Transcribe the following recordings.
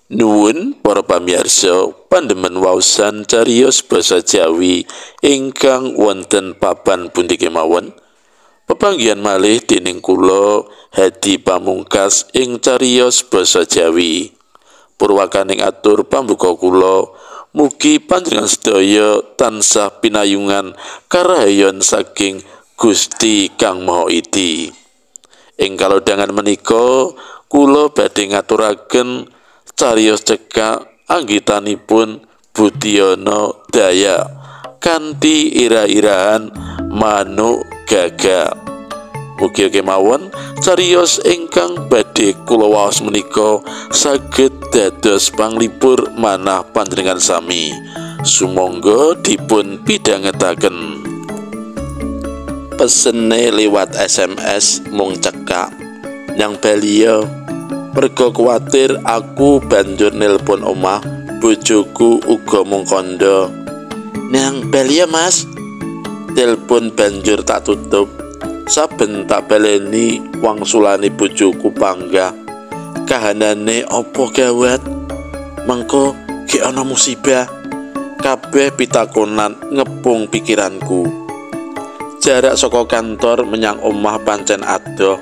Nuwun para pamirsa pandhemen waosan cariyos basa Jawi ingkang wonten papan pundi kemawon. Pepanggihan malih dening kula Hadi Pamungkas ing cariyos basa Jawi. Purwakaning atur pambuka kula, mugi panjenengan sedaya tansah pinayungan karahayon saking Gusti Kang Maha Idi. Ing kalodhangan menika kula badhe ngaturaken cariyos cekak anggitanipun Budiono Daya kanthi ira-irahan Manuk Gagak. Mugi kemawon cariyos ingkang badhe kula waos menika saged dados panglipur manah panjenengan sami. Sumangga dipun pidhangetaken. Pesene liwat SMS mung cekak nyang Belia. Merga kuwatir aku banjur nelpon omah, bojoku uga mung kandha. Nang Belia Mas. Telepon banjur tak tutup. Saben tak baleni wangsulane bojoku panggah. Kahanane opo gawat? Mengko ge ana musibah. Kabeh pitakonan ngepung pikiranku. Jarak saka kantor menyang omah pancen adoh.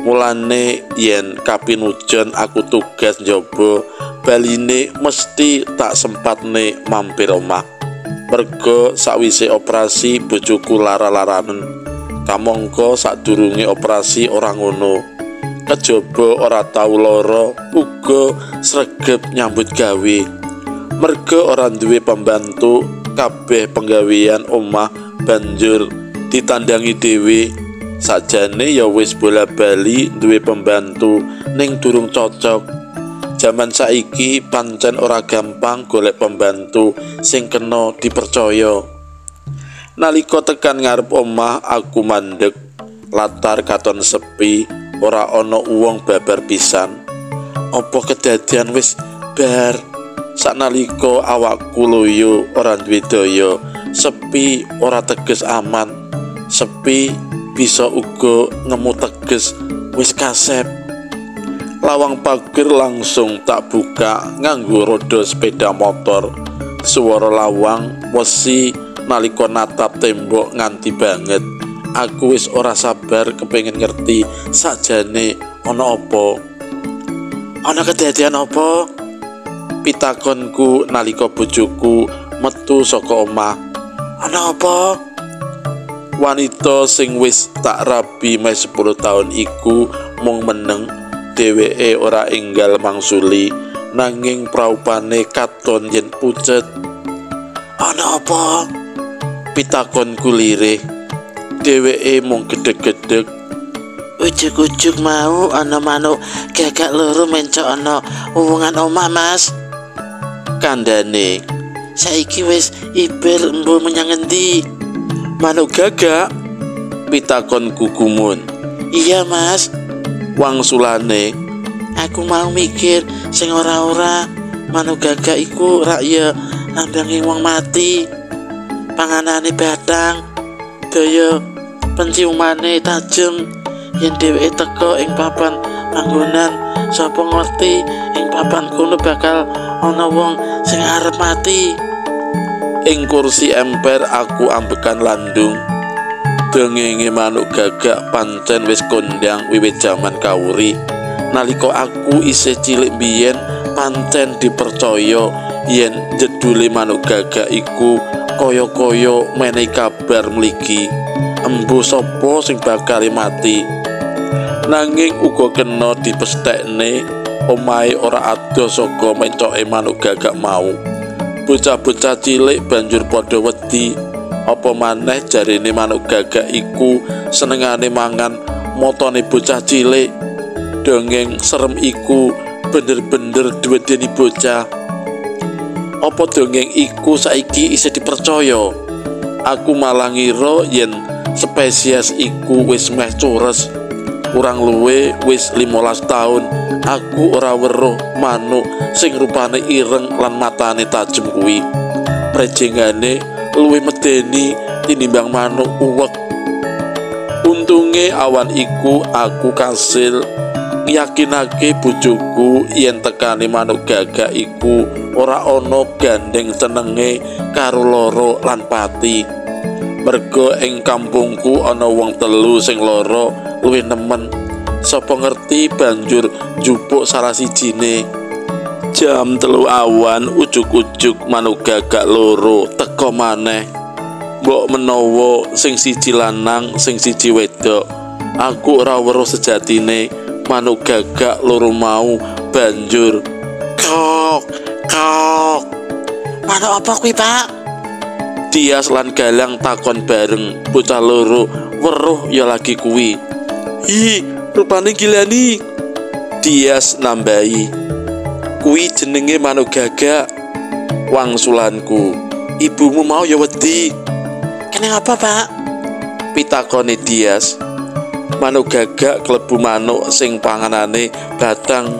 Mulane yen kapinujon aku tugas njaba baline mesti tak sempatne mampir omah. Merga sakwise operasi bojoku lara-laranen. Kamangka sadurunge operasi ora ngono. Kejaba ora tau lara, uga sregep nyambut gawe. Merga ora duwe pembantu, kabeh penggawean omah banjur ditandangi dhewe. Sajane ya wis bola-bali duwe pembantu ning durung cocok. Jaman saiki pancen ora gampang golek pembantu sing kena dipercaya. Nalika tekan ngarep omah aku mandeg, latar katon sepi, ora ana wong babar pisan. Apa kedadian wis bar? Sanalika awakku loyo ora duwe daya, sepi ora teges aman. Sepi bisa uga ngemu teges wis kasep. Lawang pager langsung tak buka nganggo roda sepeda motor. Suara lawang wesi nalika natap tembok nganti banget. Aku wis ora sabar kepengin ngerti sakjane ana apa. Ana kedadian apa? Pitakonku nalika bojoku metu saka omah. Ana apa? Wanita sing wis tak rabi meh 10 tahun iku mung meneng. Dheweke ora enggal mangsuli, nanging praupane katon yen pucet. Ana apa? Pitakonku lirih. Dheweke mung gedeg-gedeg. Ujug-ujug mau ana manuk gagak loro mencok ana wuwungan omah Mas. Kandhane, saiki wis ibil embu menyang endi? Manuk gagak? Pitakonku gumun. Iya Mas. Wangsulane, aku mau mikir sing ora-ora. Manuk gagak iku rak ya nambangi wong mati. Panganane batang, daya penciumane tajem. Yen dheweke teka ing papan panggonan, sapa ngerti ing papan kono bakal ana wong sing arep mati. Ing kursi emper aku ambekan landung. Dongenge manuk gagak pancen wis kondang wiwit jaman kawuri. Nalika aku isih cilik biyen pancen dipercaya yen jedule manuk gagak iku kaya-kaya menehi kabar mligi embu sapa sing bakal mati. Nanging uga kena dipesthekne omahe ora adoh saka mencoke manuk gagak mau. Bocah-bocah cilik banjur padha wedi. Apa maneh jarine manuk gagak iku senengane mangan motone bocah cilik. Dongeng serem iku bener-bener diwedeni bocah. Apa dongeng iku saiki isih dipercaya? Aku malah ngira yen spesies iku wis meh cures. Kurang luwe wis 15 tahun aku ora weruh manuk sing rupane ireng lan matane tajem kuwi. Prejengane luwih medeni tinimbang manuk uwek. Untunge awan iku aku kasil yakinake bojoku yen tekane manuk gagak iku ora ana gandeng senenge karo loro lan pati. Merga ing kampungku ana wong telu sing lara luwih nemen. Sapa ngerti banjur njupuk salah sijine. Jam 3 awan ujug-ujug manuk gagak loro teka maneh. Mbok menawa sing siji lanang sing siji wedok, aku ora weruh sejatine manuk gagak loro mau banjur kok kok. Manuk apa kuwi, Pak? Dias lan Galang takon bareng. Bocah loro weruh ya lagi kuwi. Hi, rupane gilani. Dias nambahi. Kuwi jenenge manuk gagak. Wangsulanku. Ibumu mau ya wedi. Kene apa, Pak? Pitakone Dias. Manuk gagak klebu manuk sing panganane batang.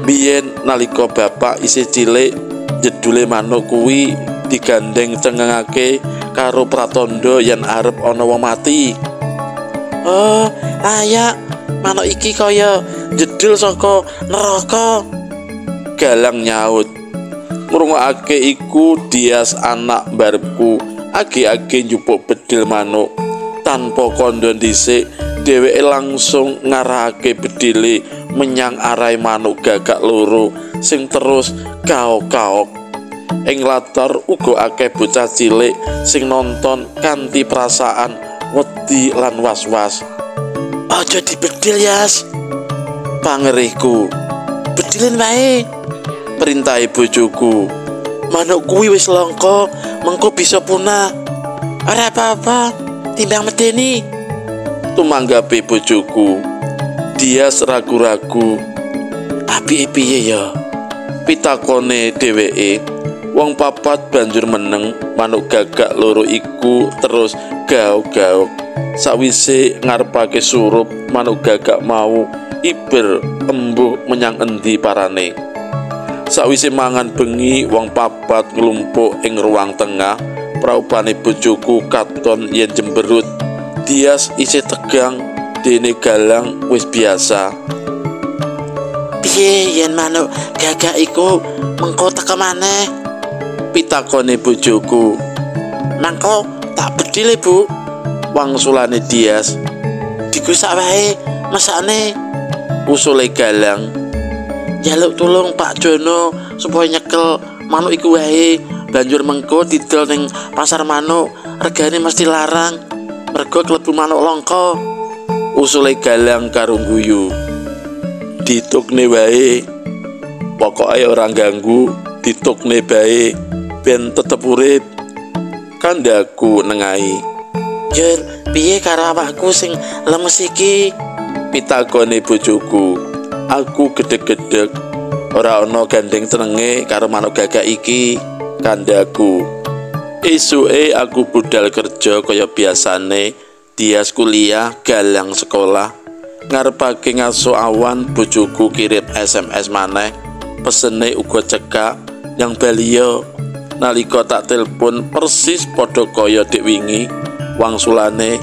Biyen nalika bapak isih cilik, jedule manuk kuwi digandeng cengengake karo pratandha yen arep ana wong mati. Oh, layak. Manuk iki kaya jedul saka neraka. Galang nyaut. Ngrungokake iku Dias anak mbarepku age-age njupuk bedil manuk. Tanpa kandha dhisik, dheweke langsung ngarahake bedile menyang arahe manuk gagak loro sing terus kaok-kaok. Ing latar uga akeh bocah cilik sing nonton kanthi perasaan wedi lan was-was. Aja dibedil, Yas. Pangerihku. Bedilin wae. Perintahe bojoku. Manuk kuwi wis langka, mengko bisa punah. Ora apa-apa, timbang medeni. Tumanggape bojoku. Dias ragu-ragu. Apike piye ya? Pitakone dheweke. Wong papat banjur meneng manuk gagak loro iku terus gaok-gaok. Sawise ngarepake surup, manuk gagak mau iber embuh menyang endi parane. Sawise mangan bengi, wong papat nglumpuk ing ruang tengah. Praupane bojoku katon yen jemberut. Dias isih tegang, dene Galang wis biasa. Piye yen manuk gagak iku mengko teka maneh? Pitakone bojoku. Mangko tak bedile, Bu. Wangsulane Dias. Digusak wae mesakne. Usule Galang. Jaluk tulung Pak Jono supaya nyekel manuk iku wae. Banjur mengko didol ning pasar manuk, regane mesti larang. Mergo klebu manuk langka. Usule Galang karo guyu. Ditukne wae. Pokoke ora ganggu, ditukne bae ben tetep urip. Kandhaku nengahi. Jur, piye karo awakku sing lemes iki? Pitakone bojoku. Aku gedeg-gedeg. Ora ana gandeng senenge karo manuk gagak iki. Kandhaku. Esuke aku budal kerja kaya biasane. Dias kuliah, Galang sekolah. Ngarepake ngaso awan, bojoku kirim SMS maneh. Pesene uga cekak yang baliyo. Nalika tak telepon persis padha kaya dik wingi. Wangsulane,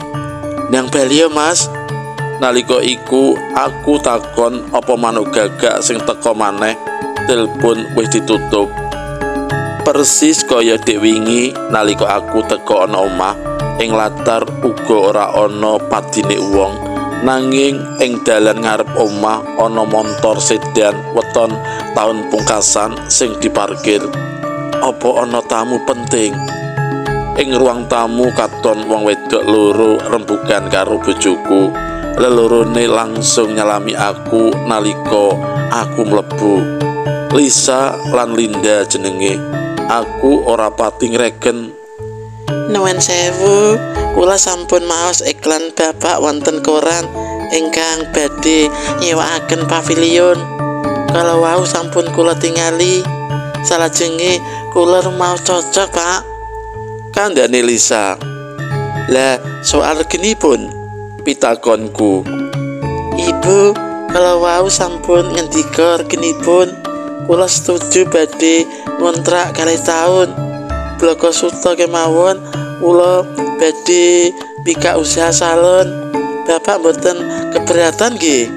"Nang baliyo, Mas." Nalika iku aku takon apa manuk gagak sing teka maneh. Telepon wis ditutup. Persis kaya dik wingi nalika aku teka ana omah. Ing latar uga ora ana padine wong, nanging ing dalan ngarep omah ana montor sedan weton taun pungkasan sing diparkir. Apa ana tamu penting? Ing ruang tamu katon wong wedok loro rembugan karo bojoku. Lelorone langsung nyalami aku nalika aku mlebu. Lisa lan Linda jenenge. Aku ora pati ngreken. Nuwun sewu, kula sampun maos iklan Bapak wonten koran ingkang badhe nyewakaken pavilion. Kalau wau sampun kula tingali. Salajenge kula rumaos cocok, Pak. Kandhane Lisa. Lah, soal reginipun? Pitakonku. Ibu, kalau wau sampun ngendika reginipun, kula setuju badhe ngontrak 2 tahun. Bloko suta kemawon kula badhe bika usaha salon. Bapak mboten keberatan nggih?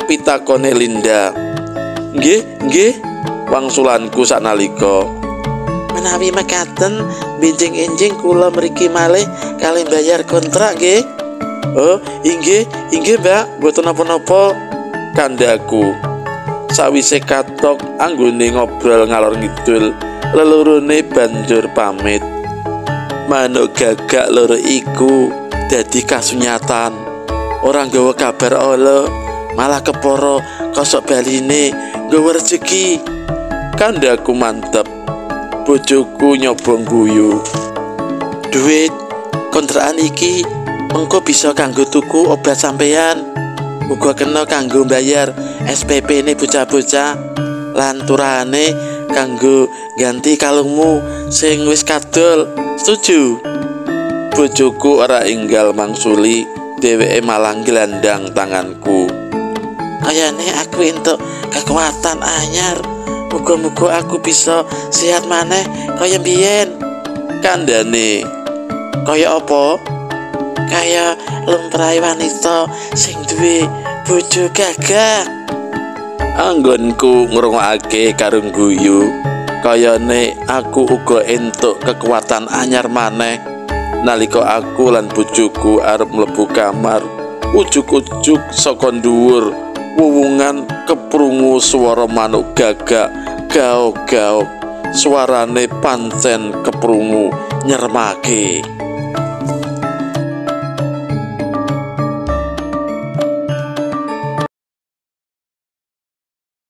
pitakone Linda. Nggih, wangsulanku saknalika. Menawi mekaten, benjing-enjing kula mriki malih kalih bayar kontrak nggih. Oh, inggih Mbak, mboten napa-napa, kandhaku. Sawise katok anggone ngobrol ngalor ngidul, lelorone banjur pamit. Manuk gagak loro iku dadi kasunyatan. Ora nggawa kabar ala, malah kepara kosok baline nggawa rejeki. Kandhaku mantep. Bojoku nyobong guyu. Duit kontrakan iki mengko bisa kanggo tuku obat sampeyan, uga kena kanggo bayar SPP ne bocah-bocah, lan turane kanggo ganti kalungmu sing wis kadol. Setuju? Bojoku ora enggal mangsuli, dheweke malah nglandang tanganku. Kayane aku entuk kekuatan anyar. Muga-muga aku bisa sehat maneh kaya biyen. Kandhane. Kaya apa? Kaya lumrahe wanita sing duwe bojo gagah. Anggonku ngrungokake karo guyu. Kayane aku uga entuk kekuatan anyar maneh nalika aku lan bojoku arep mlebu kamar. Ujug-ujug saka dhuwur wuwungan keprungu swara manuk gagak gaok-gaok. Suarane pancen keprungu nyermake.